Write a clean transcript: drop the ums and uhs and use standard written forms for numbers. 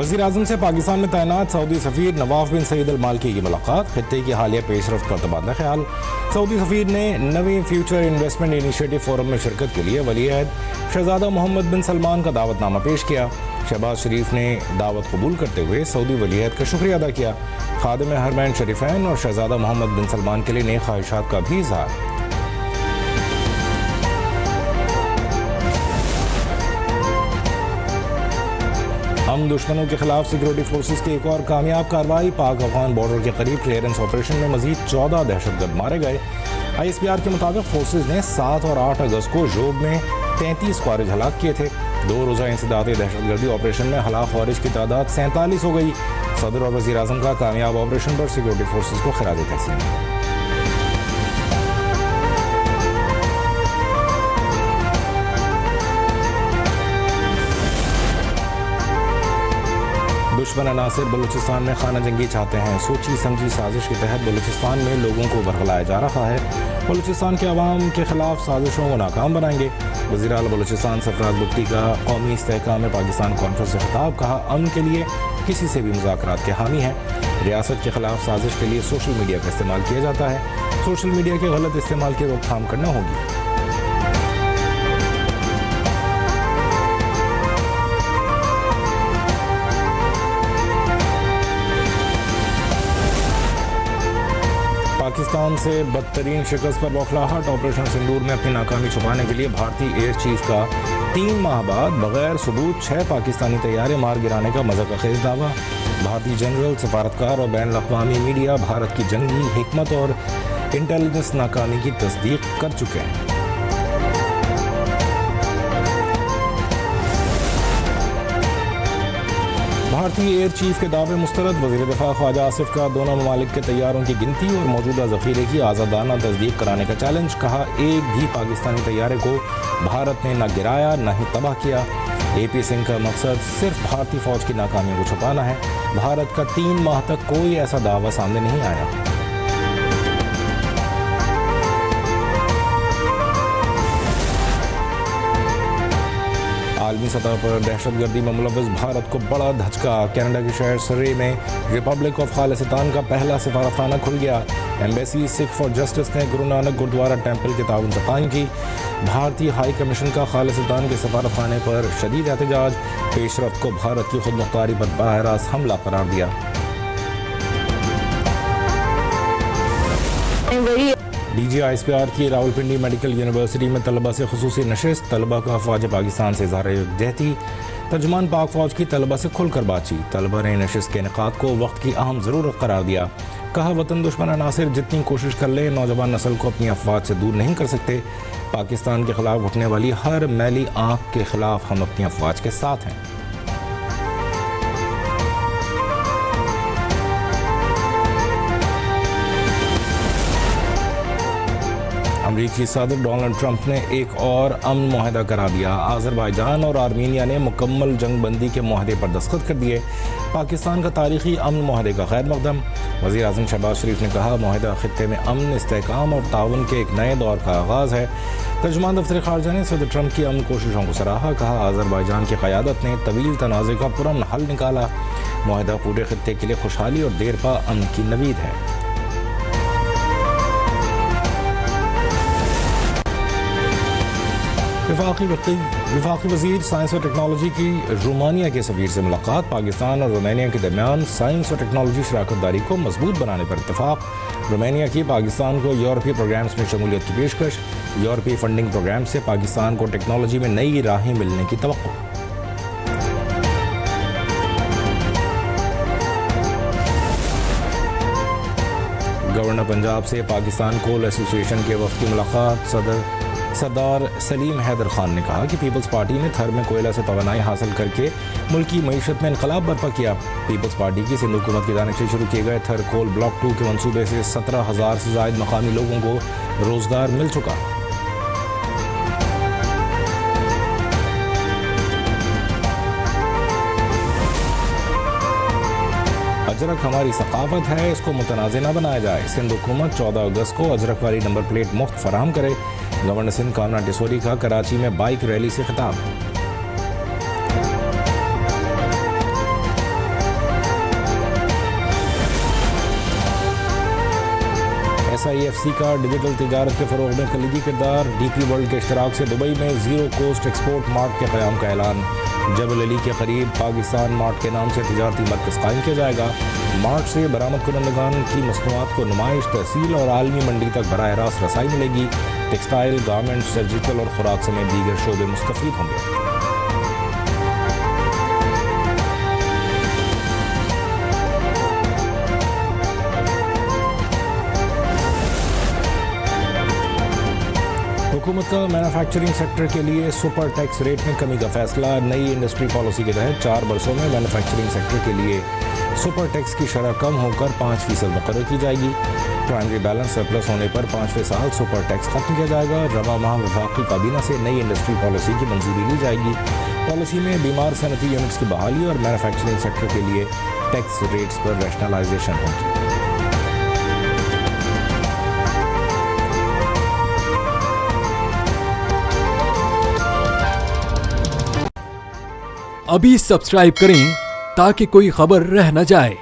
वज़ीर आज़म से पाकिस्तान में तैनात सऊदी सफ़ीर नवाफ बिन सईद अल मालकी की मुलाकात, खित्ते की हालिया पेशरफ्त पर तबादला ख्याल। सऊदी सफ़ीर ने नवी फ्यूचर इन्वेस्टमेंट इनिशिएटिव फोरम में शिरकत के लिए वली अहद शहजादा मोहम्मद बिन सलमान का दावतनामा पेश किया। शहबाज शरीफ ने दावत कबूल करते हुए सऊदी वली अहद का शुक्रिया अदा किया। खादिम हरमैन शरीफैन और शहजादा मोहम्मद बिन सलमान के लिए नेक ख्वाहिशात का भी इज़हार। हम दुश्मनों के खिलाफ सिक्योरिटी फोर्सेस की एक और कामयाब कार्रवाई। पाक अफगान बॉर्डर के करीब क्लियरेंस ऑपरेशन में मजीद 14 दहशतगर्द मारे गए। ISPR के मुताबिक फोर्सेस ने 7 और 8 अगस्त को जोब में 33 ख्वारिज हलाक किए थे। 2 रोज़ा इंसदादी दहशतगर्दी ऑपरेशन में हलाक ख्वारिज की तादाद 47 हो गई। सदर और वज़ीर आज़म का कामयाब ऑपरेशन पर सिक्योरिटी फोर्सेस को खिराज तहसीन। दुश्मन अनासिर बलूचिस्तान में खाना जंगी चाहते हैं। सोची समझी साजिश के तहत बलूचिस्तान में लोगों को बरगलाया जा रहा है। बलूचिस्तान के अवाम के खिलाफ साजिशों को नाकाम बनाएंगे। वज़ीर आला बलूचिस्तान सरफराज बुख्ती का कौमी इस्तेहकाम में पाकिस्तान कॉन्फ्रेंस से खिताब, कहा अमन के लिए किसी से भी मुज़ाकरात के हामी हैं। रियासत के खिलाफ साजिश के लिए सोशल मीडिया का इस्तेमाल किया जाता है। सोशल मीडिया के गलत इस्तेमाल की रोकथाम करना होगी। पाकिस्तान से बदतरीन शिकस्त पर बौखलाहट। ऑपरेशन सिंदूर में अपनी नाकामी छुपाने के लिए भारतीय एयर चीफ का 3 माह बाद बगैर सबूत 6 पाकिस्तानी तैयारे मार गिराने का मज़ाक़-ख़ेज़ दावा। भारतीय जनरल, सफारतकार और बैन अक़वामी मीडिया भारत की जंगी हिकमत और इंटेलिजेंस नाकामी की तस्दीक कर चुके हैं। भारतीय एयर चीफ के दावे मुस्तरद। वज़ीर दिफा ख्वाजा आसिफ का दोनों ममालिक के तैयारों की गिनती और मौजूदा ज़ख़ीरे की आज़ादाना तस्दीक कराने का चैलेंज। कहा एक भी पाकिस्तानी तैयारे को भारत ने न गिराया न ही तबाह किया। AP सिंह का मकसद सिर्फ भारतीय फ़ौज की नाकामी को छुपाना है। भारत का 3 माह तक कोई ऐसा दावा सामने नहीं आया। आलमी सतह पर दहशतगर्दी में मुलव्वस भारत को बड़ा धचका। कनाडा के शहर सरे में रिपब्लिक ऑफ खालिस्तान का पहला सफारतखाना खुल गया। एम्बेसी सिख फॉर जस्टिस ने गुरु नानक गुरुद्वारा टेम्पल के ताउन से कायम की। भारतीय हाई कमीशन का खालिस्तान के सफारतखाने पर शदीद एहतजाज। पेशरफ्त को भारत की खुद मुख्तारी पर बराह हमला करार दिया। DG ISPR की रावलपिंडी मेडिकल यूनिवर्सिटी में तलबा से खुसूसी नशिस्त। तलबा का फ़ौज पाकिस्तान से इज़हार यकजहती। तर्जुमान पाक फ़ौज की तलबा से खुलकर बातचीत। तलबा ने नशिस्त के इनेकाद को वक्त की अहम ज़रूरत करार दिया। कहा वतन दुश्मन अनासिर जितनी कोशिश कर ले नौजवान नस्ल को अपनी अफवाह से दूर नहीं कर सकते। पाकिस्तान के खिलाफ उठने वाली हर मैली आँख के खिलाफ हम अपनी अफवाह के साथ हैं। अमरीकी सदर डोनाल्ड ट्रंप ने एक और अमन मुआहदा करा दिया। अज़रबैजान और आर्मीनिया ने मुकम्मल जंगबंदी के मुआहदे पर दस्तखत कर दिए। पाकिस्तान का तारीखी अमन मुआहदे का खैर मकदम। वज़ीर आज़म शहबाज शरीफ ने कहा मुआहदा खित्ते में अमन, इस्तेहकाम और ताउन के एक नए दौर का आगाज़ है। तर्जुमान दफ्तर ख़ारजा ने सदर ट्रंप की अमन कोशिशों को सराहा। कहा अज़रबैजान की क़यादत ने तवील तनाज़े का पुरअमन हल निकाला। मुआहदा पूरे खित्ते के लिए खुशहाली और देरपा अमन की नवीद है। वफाकी वज़ीर साइंस और टेक्नोलॉजी की रोमानिया के सफ़ीर से मुलाकात। पाकिस्तान और रोमानिया के दरमियान साइंस और टेक्नोलॉजी शराकतदारी को मजबूत बनाने पर इत्तफाक। रोमानिया की पाकिस्तान को यूरोपीय प्रोग्राम्स में शमूलियत की पेशकश। यूरोपीय फंडिंग प्रोग्राम से पाकिस्तान को टेक्नोलॉजी में नई राहें मिलने की तवक्को। गवर्नर पंजाब से पाकिस्तान कोल एसोसिएशन के वफ़द की मुलाकात। सरदार सलीम हैदर खान ने कहा कि पीपल्स पार्टी ने थर में कोयला से तवानाई हासिल करके मुल्की मईशत में इनकलाब बर्पा किया। पीपल्स पार्टी की सिंध हुकूमत की जानिब से शुरू किए गए थर कोल ब्लॉक 2 के मनसूबे से 17,000 से ज़ायद मकामी लोगों को रोज़गार मिल चुका। अजरक हमारी सकाफत है, इसको मुतनाज़ न बनाया जाए। सिंध हुकूमत 14 अगस्त को अजरक वाली नंबर प्लेट मुफ्त फराहम करे। गवर्नर सिंध कामना डिसोरी का कराची में बाइक रैली से खिताब। SIFC का डिजिटल तिजारत के फ़रोग़ में कलीदी किरदार। DP वर्ल्ड के इश्तराक से दुबई में ज़ीरो कोस्ट एक्सपोर्ट मार्ट के क़याम का ऐलान। जबल अली के करीब पाकिस्तान मार्ट के नाम से तिजारती मरकज़ कायम किया जाएगा। मार्ट से बरामद कुनंदगान की मसनूआत को नुमाइश, तहसील और आलमी मंडी तक बराह रास्त रसाई मिलेगी। टेक्सटाइल, गारमेंट्स, सर्जिकल और खुराक समेत दीगर शोबे मुस्तफ़ीद होंगे। हुकूमत का मैन्युफैक्चरिंग सेक्टर के लिए सुपर टैक्स रेट में कमी का फैसला। नई इंडस्ट्री पॉलिसी के तहत 4 बरसों में मैन्युफैक्चरिंग सेक्टर के लिए सुपर टैक्स की शरह कम होकर 5% मुकर्रर की जाएगी। प्राइमरी बैलेंस सरप्लस होने पर 5वें साल सुपर टैक्स खत्म किया जाएगा। रवा माह वफाकी काबीना से नई इंडस्ट्री पॉलिसी की मंजूरी ली जाएगी। पॉलिसी में बीमार सनती यूनिट्स की बहाली और मैन्युफैक्चरिंग सेक्टर के लिए टैक्स रेट्स पर रैशनलाइजेशन होगी। अभी सब्सक्राइब करें ताकि कोई खबर रह न जाए।